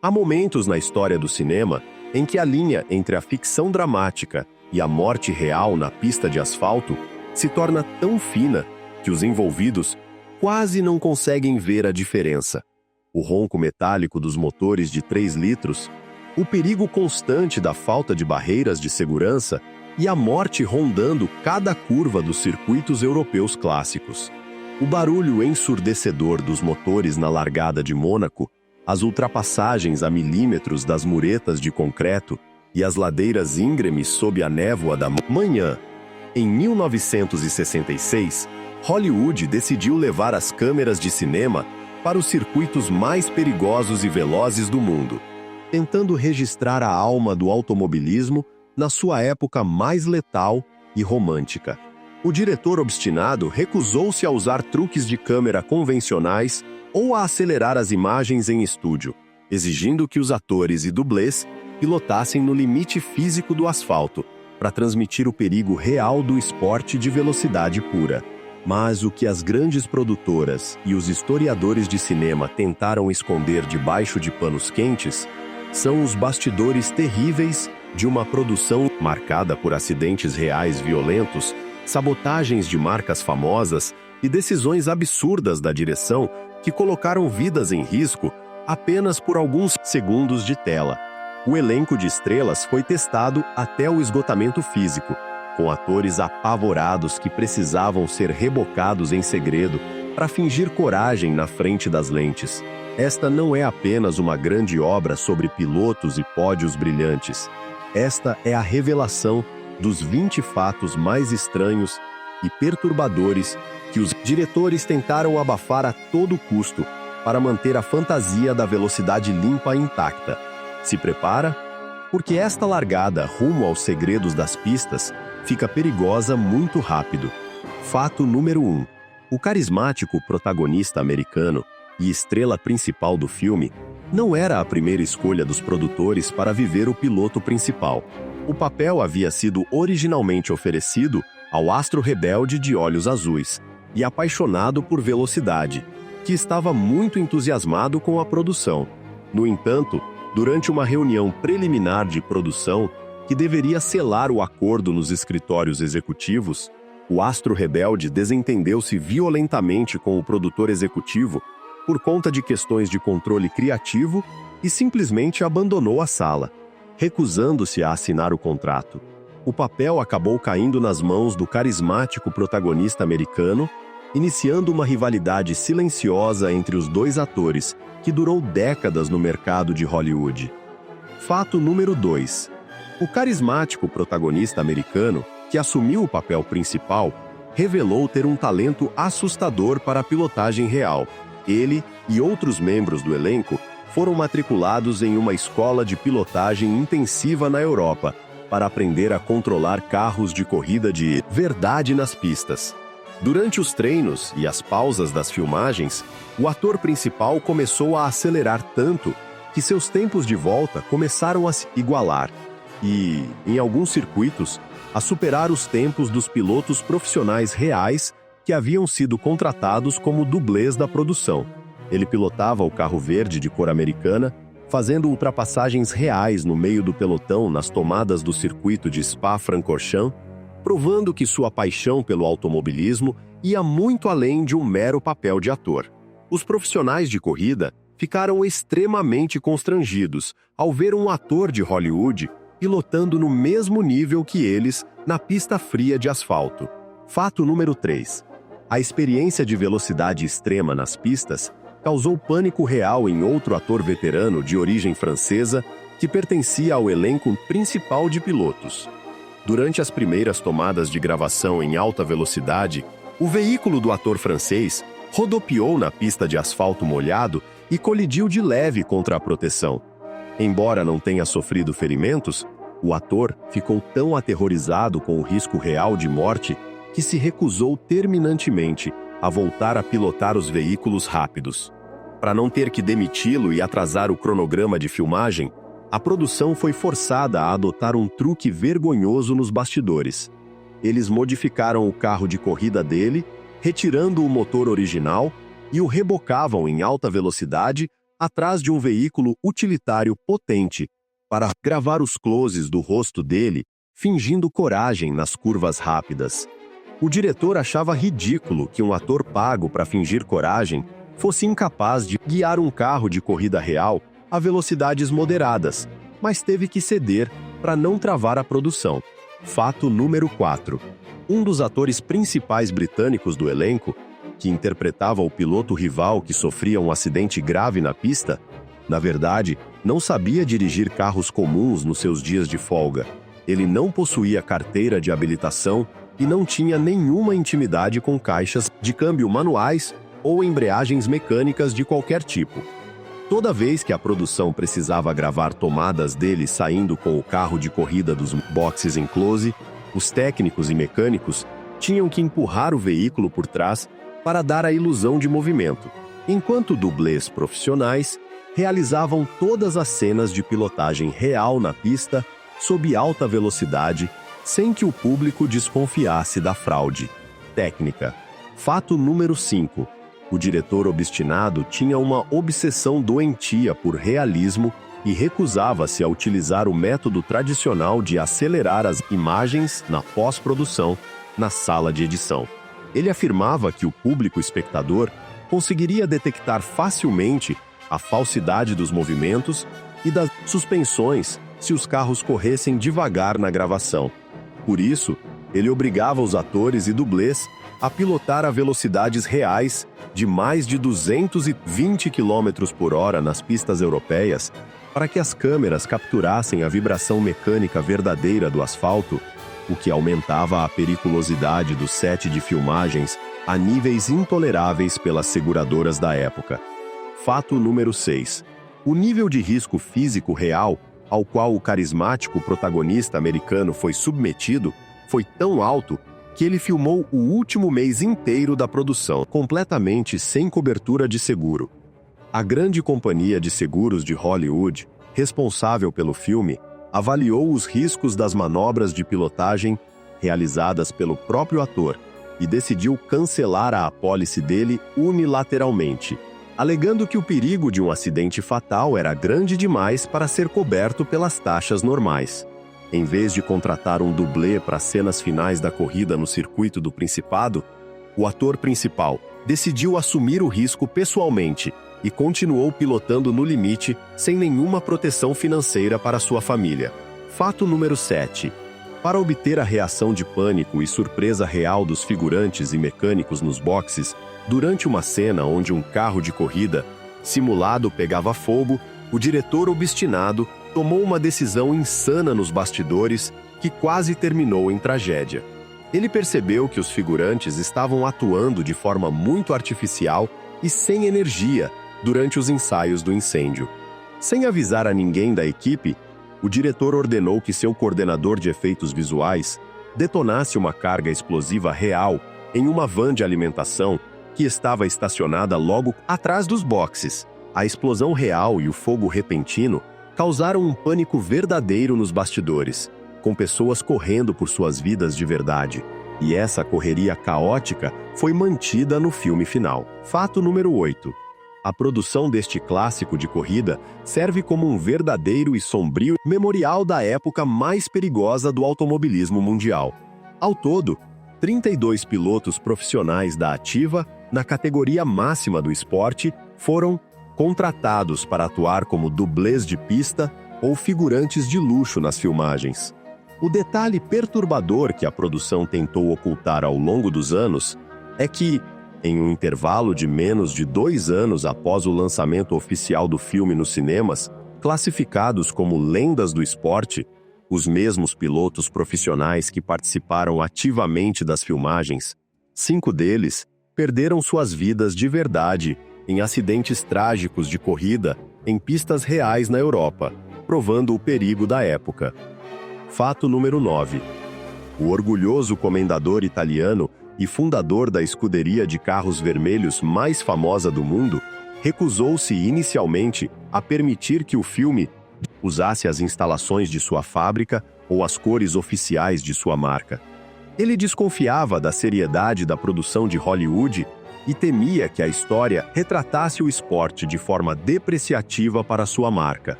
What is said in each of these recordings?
Há momentos na história do cinema em que a linha entre a ficção dramática e a morte real na pista de asfalto se torna tão fina que os envolvidos quase não conseguem ver a diferença. O ronco metálico dos motores de 3 litros, o perigo constante da falta de barreiras de segurança e a morte rondando cada curva dos circuitos europeus clássicos. O barulho ensurdecedor dos motores na largada de Mônaco, as ultrapassagens a milímetros das muretas de concreto e as ladeiras íngremes sob a névoa da manhã. Em 1966, Hollywood decidiu levar as câmeras de cinema para os circuitos mais perigosos e velozes do mundo, tentando registrar a alma do automobilismo na sua época mais letal e romântica. O diretor obstinado recusou-se a usar truques de câmera convencionais ou a acelerar as imagens em estúdio, exigindo que os atores e dublês pilotassem no limite físico do asfalto para transmitir o perigo real do esporte de velocidade pura. Mas o que as grandes produtoras e os historiadores de cinema tentaram esconder debaixo de panos quentes são os bastidores terríveis de uma produção marcada por acidentes reais violentos, sabotagens de marcas famosas e decisões absurdas da direção que colocaram vidas em risco apenas por alguns segundos de tela. O elenco de estrelas foi testado até o esgotamento físico, com atores apavorados que precisavam ser rebocados em segredo para fingir coragem na frente das lentes. Esta não é apenas uma grande obra sobre pilotos e pódios brilhantes. Esta é a revelação dos 20 fatos mais estranhos e perturbadores que os diretores tentaram abafar a todo custo para manter a fantasia da velocidade limpa intacta. Se prepara? Porque esta largada rumo aos segredos das pistas fica perigosa muito rápido. Fato número 1. O carismático protagonista americano e estrela principal do filme não era a primeira escolha dos produtores para viver o piloto principal. O papel havia sido originalmente oferecido ao astro rebelde de olhos azuis e apaixonado por velocidade, que estava muito entusiasmado com a produção. No entanto, durante uma reunião preliminar de produção que deveria selar o acordo nos escritórios executivos, o astro rebelde desentendeu-se violentamente com o produtor executivo por conta de questões de controle criativo e simplesmente abandonou a sala, recusando-se a assinar o contrato. O papel acabou caindo nas mãos do carismático protagonista americano, iniciando uma rivalidade silenciosa entre os dois atores, que durou décadas no mercado de Hollywood. Fato número 2. O carismático protagonista americano, que assumiu o papel principal, revelou ter um talento assustador para a pilotagem real. Ele e outros membros do elenco foram matriculados em uma escola de pilotagem intensiva na Europa para aprender a controlar carros de corrida de verdade nas pistas. Durante os treinos e as pausas das filmagens, o ator principal começou a acelerar tanto que seus tempos de volta começaram a se igualar e, em alguns circuitos, a superar os tempos dos pilotos profissionais reais que haviam sido contratados como dublês da produção. Ele pilotava o carro verde de cor americana, fazendo ultrapassagens reais no meio do pelotão nas tomadas do circuito de Spa-Francorchamps, provando que sua paixão pelo automobilismo ia muito além de um mero papel de ator. Os profissionais de corrida ficaram extremamente constrangidos ao ver um ator de Hollywood pilotando no mesmo nível que eles na pista fria de asfalto. Fato número 3. A experiência de velocidade extrema nas pistas causou pânico real em outro ator veterano de origem francesa que pertencia ao elenco principal de pilotos. Durante as primeiras tomadas de gravação em alta velocidade, o veículo do ator francês rodopiou na pista de asfalto molhado e colidiu de leve contra a proteção. Embora não tenha sofrido ferimentos, o ator ficou tão aterrorizado com o risco real de morte que se recusou terminantemente a voltar a pilotar os veículos rápidos. Para não ter que demiti-lo e atrasar o cronograma de filmagem, a produção foi forçada a adotar um truque vergonhoso nos bastidores. Eles modificaram o carro de corrida dele, retirando o motor original e o rebocavam em alta velocidade atrás de um veículo utilitário potente para gravar os closes do rosto dele, fingindo coragem nas curvas rápidas. O diretor achava ridículo que um ator pago para fingir coragem fosse incapaz de guiar um carro de corrida real a velocidades moderadas, mas teve que ceder para não travar a produção. Fato número 4. Um dos atores principais britânicos do elenco, que interpretava o piloto rival que sofria um acidente grave na pista, na verdade, não sabia dirigir carros comuns nos seus dias de folga. Ele não possuía carteira de habilitação e não tinha nenhuma intimidade com caixas de câmbio manuais ou embreagens mecânicas de qualquer tipo. Toda vez que a produção precisava gravar tomadas dele saindo com o carro de corrida dos boxes em close, os técnicos e mecânicos tinham que empurrar o veículo por trás para dar a ilusão de movimento, enquanto dublês profissionais realizavam todas as cenas de pilotagem real na pista sob alta velocidade, sem que o público desconfiasse da fraude. Técnica. Fato número 5. O diretor obstinado tinha uma obsessão doentia por realismo e recusava-se a utilizar o método tradicional de acelerar as imagens na pós-produção, na sala de edição. Ele afirmava que o público espectador conseguiria detectar facilmente a falsidade dos movimentos e das suspensões se os carros corressem devagar na gravação. Por isso, ele obrigava os atores e dublês a pilotar a velocidades reais de mais de 220 km por hora nas pistas europeias para que as câmeras capturassem a vibração mecânica verdadeira do asfalto, o que aumentava a periculosidade do set de filmagens a níveis intoleráveis pelas seguradoras da época. Fato número 6. O nível de risco físico real ao qual o carismático protagonista americano foi submetido foi tão alto que ele filmou o último mês inteiro da produção, completamente sem cobertura de seguro. A grande companhia de seguros de Hollywood, responsável pelo filme, avaliou os riscos das manobras de pilotagem realizadas pelo próprio ator e decidiu cancelar a apólice dele unilateralmente, alegando que o perigo de um acidente fatal era grande demais para ser coberto pelas taxas normais. Em vez de contratar um dublê para as cenas finais da corrida no circuito do Principado, o ator principal decidiu assumir o risco pessoalmente e continuou pilotando no limite sem nenhuma proteção financeira para sua família. Fato número 7. Para obter a reação de pânico e surpresa real dos figurantes e mecânicos nos boxes, durante uma cena onde um carro de corrida simulado pegava fogo, o diretor obstinado tomou uma decisão insana nos bastidores que quase terminou em tragédia. Ele percebeu que os figurantes estavam atuando de forma muito artificial e sem energia durante os ensaios do incêndio. Sem avisar a ninguém da equipe, o diretor ordenou que seu coordenador de efeitos visuais detonasse uma carga explosiva real em uma van de alimentação que estava estacionada logo atrás dos boxes. A explosão real e o fogo repentino causaram um pânico verdadeiro nos bastidores, com pessoas correndo por suas vidas de verdade. E essa correria caótica foi mantida no filme final. Fato número 8. A produção deste clássico de corrida serve como um verdadeiro e sombrio memorial da época mais perigosa do automobilismo mundial. Ao todo, 32 pilotos profissionais da ativa, na categoria máxima do esporte, foram contratados para atuar como dublês de pista ou figurantes de luxo nas filmagens. O detalhe perturbador que a produção tentou ocultar ao longo dos anos é que, em um intervalo de menos de 2 anos após o lançamento oficial do filme nos cinemas, classificados como lendas do esporte, os mesmos pilotos profissionais que participaram ativamente das filmagens, 5 deles perderam suas vidas de verdade em acidentes trágicos de corrida em pistas reais na Europa, provando o perigo da época. Fato número 9. O orgulhoso comendador italiano e fundador da escuderia de carros vermelhos mais famosa do mundo, recusou-se inicialmente a permitir que o filme usasse as instalações de sua fábrica ou as cores oficiais de sua marca. Ele desconfiava da seriedade da produção de Hollywood e temia que a história retratasse o esporte de forma depreciativa para sua marca.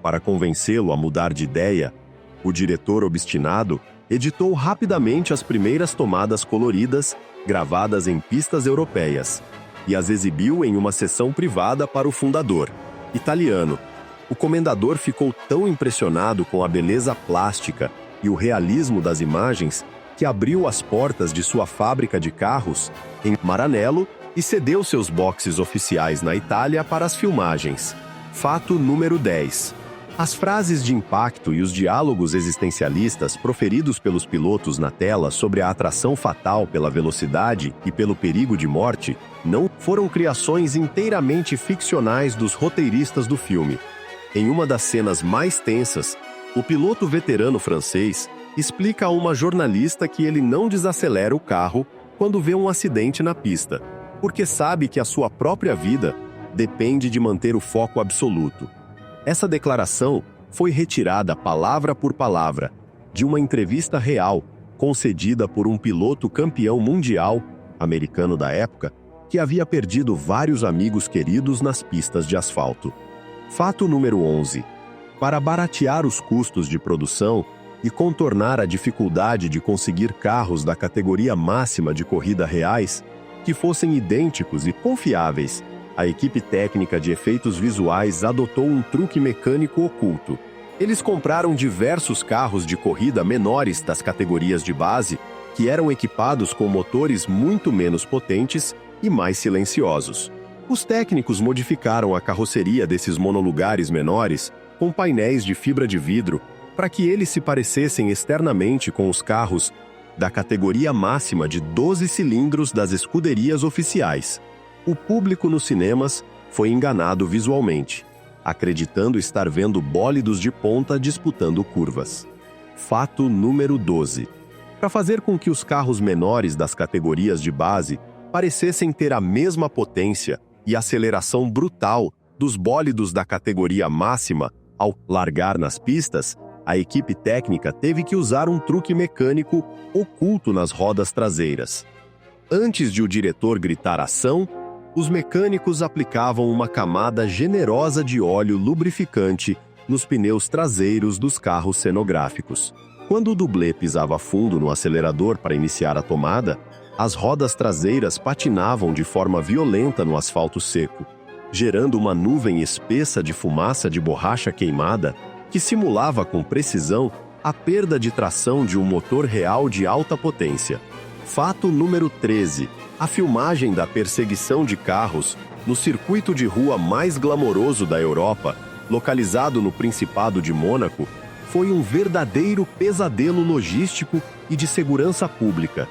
Para convencê-lo a mudar de ideia, o diretor obstinado editou rapidamente as primeiras tomadas coloridas gravadas em pistas europeias e as exibiu em uma sessão privada para o fundador, italiano. O comendador ficou tão impressionado com a beleza plástica e o realismo das imagens que abriu as portas de sua fábrica de carros em Maranello e cedeu seus boxes oficiais na Itália para as filmagens. Fato número 10. As frases de impacto e os diálogos existencialistas proferidos pelos pilotos na tela sobre a atração fatal pela velocidade e pelo perigo de morte não foram criações inteiramente ficcionais dos roteiristas do filme. Em uma das cenas mais tensas, o piloto veterano francês explica a uma jornalista que ele não desacelera o carro quando vê um acidente na pista, porque sabe que a sua própria vida depende de manter o foco absoluto. Essa declaração foi retirada palavra por palavra de uma entrevista real concedida por um piloto campeão mundial americano da época que havia perdido vários amigos queridos nas pistas de asfalto. Fato número 11. Para baratear os custos de produção e contornar a dificuldade de conseguir carros da categoria máxima de corrida reais que fossem idênticos e confiáveis, a equipe técnica de efeitos visuais adotou um truque mecânico oculto. Eles compraram diversos carros de corrida menores das categorias de base, que eram equipados com motores muito menos potentes e mais silenciosos. Os técnicos modificaram a carroceria desses monolugares menores com painéis de fibra de vidro para que eles se parecessem externamente com os carros da categoria máxima de 12 cilindros das escuderias oficiais. O público nos cinemas foi enganado visualmente, acreditando estar vendo bólidos de ponta disputando curvas. Fato número 12. Para fazer com que os carros menores das categorias de base parecessem ter a mesma potência e aceleração brutal dos bólidos da categoria máxima ao largar nas pistas, a equipe técnica teve que usar um truque mecânico oculto nas rodas traseiras. Antes de o diretor gritar ação, os mecânicos aplicavam uma camada generosa de óleo lubrificante nos pneus traseiros dos carros cenográficos. Quando o dublê pisava fundo no acelerador para iniciar a tomada, as rodas traseiras patinavam de forma violenta no asfalto seco, gerando uma nuvem espessa de fumaça de borracha queimada que simulava com precisão a perda de tração de um motor real de alta potência. Fato número 13. A filmagem da perseguição de carros no circuito de rua mais glamouroso da Europa, localizado no Principado de Mônaco, foi um verdadeiro pesadelo logístico e de segurança pública.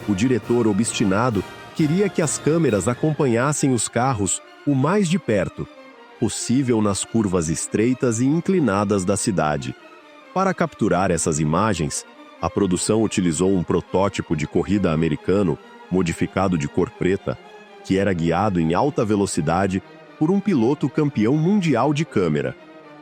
O diretor obstinado queria que as câmeras acompanhassem os carros o mais de perto possível nas curvas estreitas e inclinadas da cidade. Para capturar essas imagens, a produção utilizou um protótipo de corrida americano modificado de cor preta, que era guiado em alta velocidade por um piloto campeão mundial de câmera.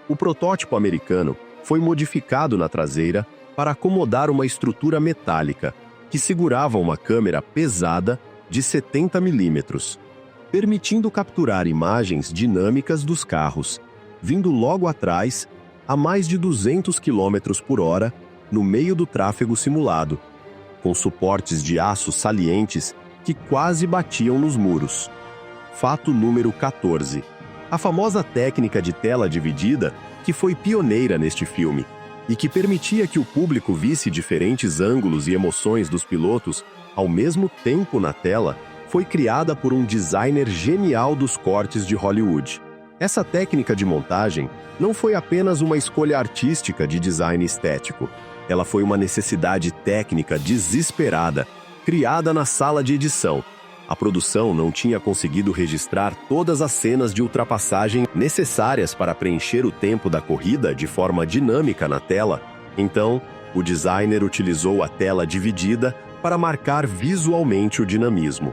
O protótipo americano foi modificado na traseira para acomodar uma estrutura metálica que segurava uma câmera pesada de 70 milímetros, permitindo capturar imagens dinâmicas dos carros, vindo logo atrás a mais de 200 km por hora no meio do tráfego simulado, com suportes de aço salientes que quase batiam nos muros. Fato número 14. A famosa técnica de tela dividida, que foi pioneira neste filme, e que permitia que o público visse diferentes ângulos e emoções dos pilotos ao mesmo tempo na tela, foi criada por um designer genial dos cortes de Hollywood. Essa técnica de montagem não foi apenas uma escolha artística de design estético. Ela foi uma necessidade técnica desesperada, criada na sala de edição. A produção não tinha conseguido registrar todas as cenas de ultrapassagem necessárias para preencher o tempo da corrida de forma dinâmica na tela. Então, o designer utilizou a tela dividida para marcar visualmente o dinamismo.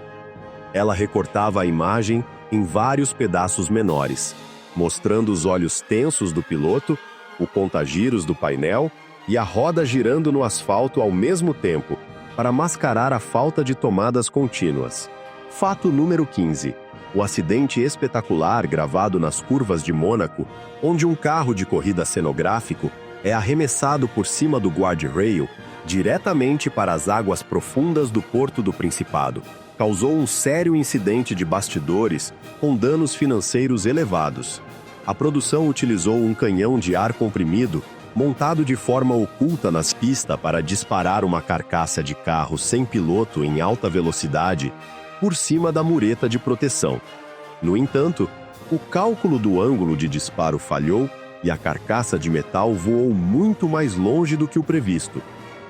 Ela recortava a imagem em vários pedaços menores, mostrando os olhos tensos do piloto, o contagiros do painel e a roda girando no asfalto ao mesmo tempo, para mascarar a falta de tomadas contínuas. Fato número 15. O acidente espetacular gravado nas curvas de Mônaco, onde um carro de corrida cenográfico é arremessado por cima do guardrail diretamente para as águas profundas do Porto do Principado, causou um sério incidente de bastidores com danos financeiros elevados. A produção utilizou um canhão de ar comprimido montado de forma oculta nas pistas para disparar uma carcaça de carro sem piloto em alta velocidade por cima da mureta de proteção. No entanto, o cálculo do ângulo de disparo falhou e a carcaça de metal voou muito mais longe do que o previsto,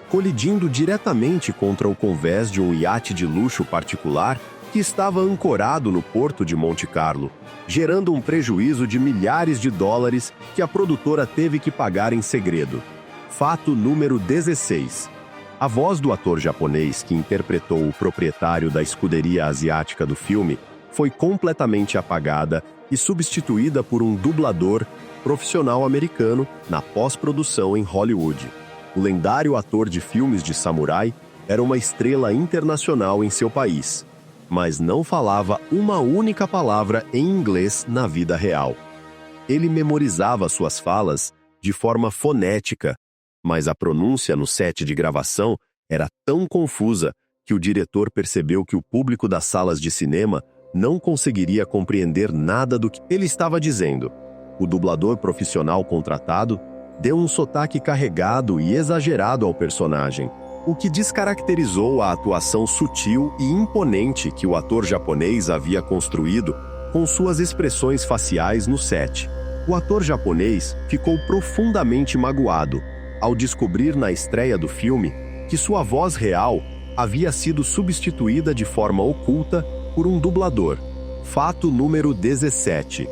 colidindo diretamente contra o convés de um iate de luxo particular que estava ancorado no porto de Monte Carlo, gerando um prejuízo de milhares de dólares que a produtora teve que pagar em segredo. Fato número 16. A voz do ator japonês que interpretou o proprietário da escuderia asiática do filme foi completamente apagada e substituída por um dublador profissional americano na pós-produção em Hollywood. O lendário ator de filmes de samurai era uma estrela internacional em seu país, mas não falava uma única palavra em inglês na vida real. Ele memorizava suas falas de forma fonética, mas a pronúncia no set de gravação era tão confusa que o diretor percebeu que o público das salas de cinema não conseguiria compreender nada do que ele estava dizendo. O dublador profissional contratado deu um sotaque carregado e exagerado ao personagem, o que descaracterizou a atuação sutil e imponente que o ator japonês havia construído com suas expressões faciais no set. O ator japonês ficou profundamente magoado ao descobrir na estreia do filme que sua voz real havia sido substituída de forma oculta por um dublador. Fato número 17.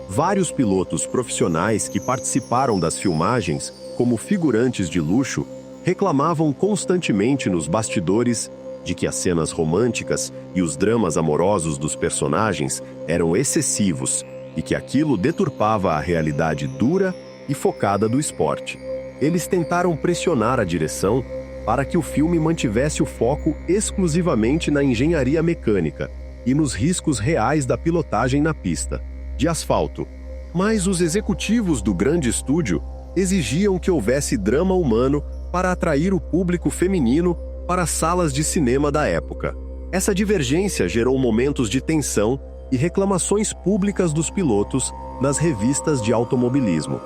Vários pilotos profissionais que participaram das filmagens como figurantes de luxo reclamavam constantemente nos bastidores de que as cenas românticas e os dramas amorosos dos personagens eram excessivos e que aquilo deturpava a realidade dura e focada do esporte. Eles tentaram pressionar a direção para que o filme mantivesse o foco exclusivamente na engenharia mecânica e nos riscos reais da pilotagem na pista de asfalto. Mas os executivos do grande estúdio exigiam que houvesse drama humano para atrair o público feminino para as salas de cinema da época. Essa divergência gerou momentos de tensão e reclamações públicas dos pilotos nas revistas de automobilismo.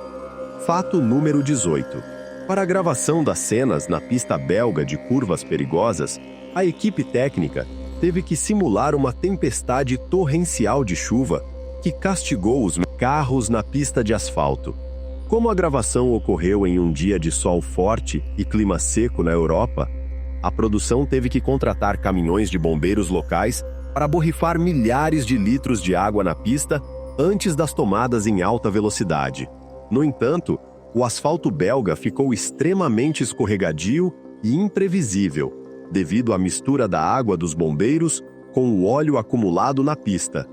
Fato número 18. Para a gravação das cenas na pista belga de curvas perigosas, a equipe técnica teve que simular uma tempestade torrencial de chuva que castigou os carros na pista de asfalto. Como a gravação ocorreu em um dia de sol forte e clima seco na Europa, a produção teve que contratar caminhões de bombeiros locais para borrifar milhares de litros de água na pista antes das tomadas em alta velocidade. No entanto, o asfalto belga ficou extremamente escorregadio e imprevisível, devido à mistura da água dos bombeiros com o óleo acumulado na pista,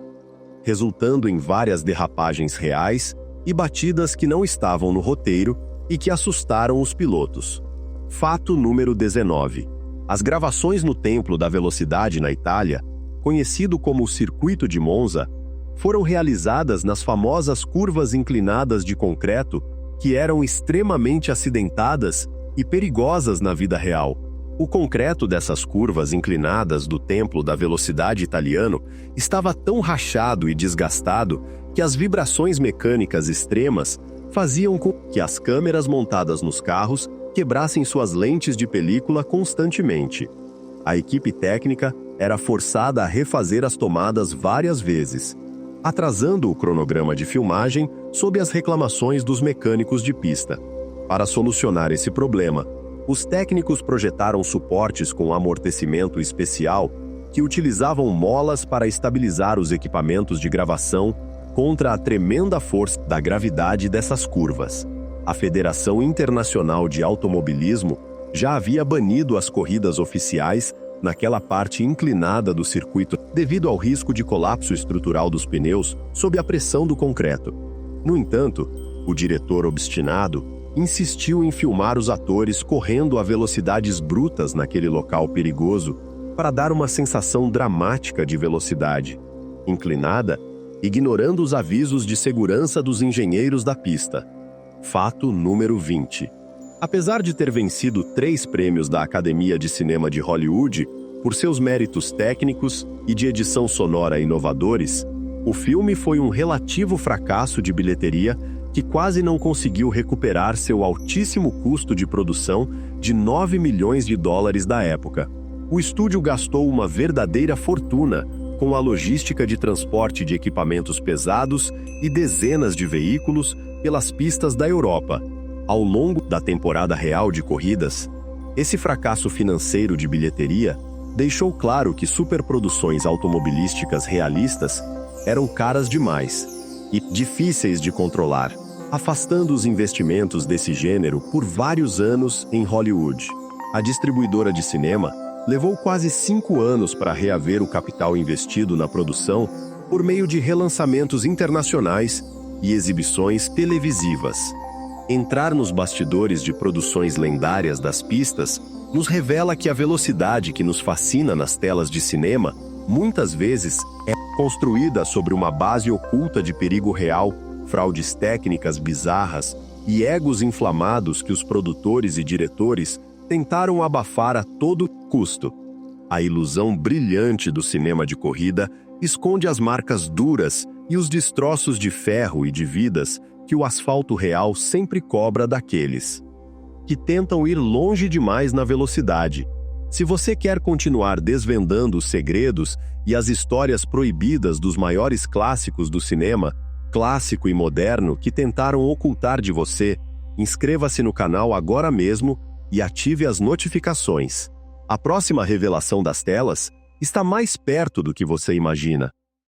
resultando em várias derrapagens reais e batidas que não estavam no roteiro e que assustaram os pilotos. Fato número 19. As gravações no Templo da Velocidade na Itália, conhecido como o Circuito de Monza, foram realizadas nas famosas curvas inclinadas de concreto que eram extremamente acidentadas e perigosas na vida real. O concreto dessas curvas inclinadas do Templo da Velocidade italiano estava tão rachado e desgastado que as vibrações mecânicas extremas faziam com que as câmeras montadas nos carros quebrassem suas lentes de película constantemente. A equipe técnica era forçada a refazer as tomadas várias vezes, atrasando o cronograma de filmagem sob as reclamações dos mecânicos de pista. Para solucionar esse problema, os técnicos projetaram suportes com amortecimento especial que utilizavam molas para estabilizar os equipamentos de gravação contra a tremenda força da gravidade dessas curvas. A Federação Internacional de Automobilismo já havia banido as corridas oficiais naquela parte inclinada do circuito devido ao risco de colapso estrutural dos pneus sob a pressão do concreto. No entanto, o diretor obstinado insistiu em filmar os atores correndo a velocidades brutas naquele local perigoso, para dar uma sensação dramática de velocidade, inclinada, ignorando os avisos de segurança dos engenheiros da pista. Fato número 20. Apesar de ter vencido 3 prêmios da Academia de Cinema de Hollywood por seus méritos técnicos e de edição sonora inovadores, o filme foi um relativo fracasso de bilheteria que quase não conseguiu recuperar seu altíssimo custo de produção de 9 milhões de dólares da época. O estúdio gastou uma verdadeira fortuna com a logística de transporte de equipamentos pesados e dezenas de veículos pelas pistas da Europa. Ao longo da temporada real de corridas, esse fracasso financeiro de bilheteria deixou claro que superproduções automobilísticas realistas eram caras demais e difíceis de controlar, afastando os investimentos desse gênero por vários anos em Hollywood. A distribuidora de cinema levou quase 5 anos para reaver o capital investido na produção por meio de relançamentos internacionais e exibições televisivas. Entrar nos bastidores de produções lendárias das pistas nos revela que a velocidade que nos fascina nas telas de cinema muitas vezes é construída sobre uma base oculta de perigo real, fraudes técnicas bizarras e egos inflamados que os produtores e diretores tentaram abafar a todo custo. A ilusão brilhante do cinema de corrida esconde as marcas duras e os destroços de ferro e de vidas que o asfalto real sempre cobra daqueles que tentam ir longe demais na velocidade. Se você quer continuar desvendando os segredos e as histórias proibidas dos maiores clássicos do cinema, clássico e moderno, que tentaram ocultar de você, inscreva-se no canal agora mesmo e ative as notificações. A próxima revelação das telas está mais perto do que você imagina.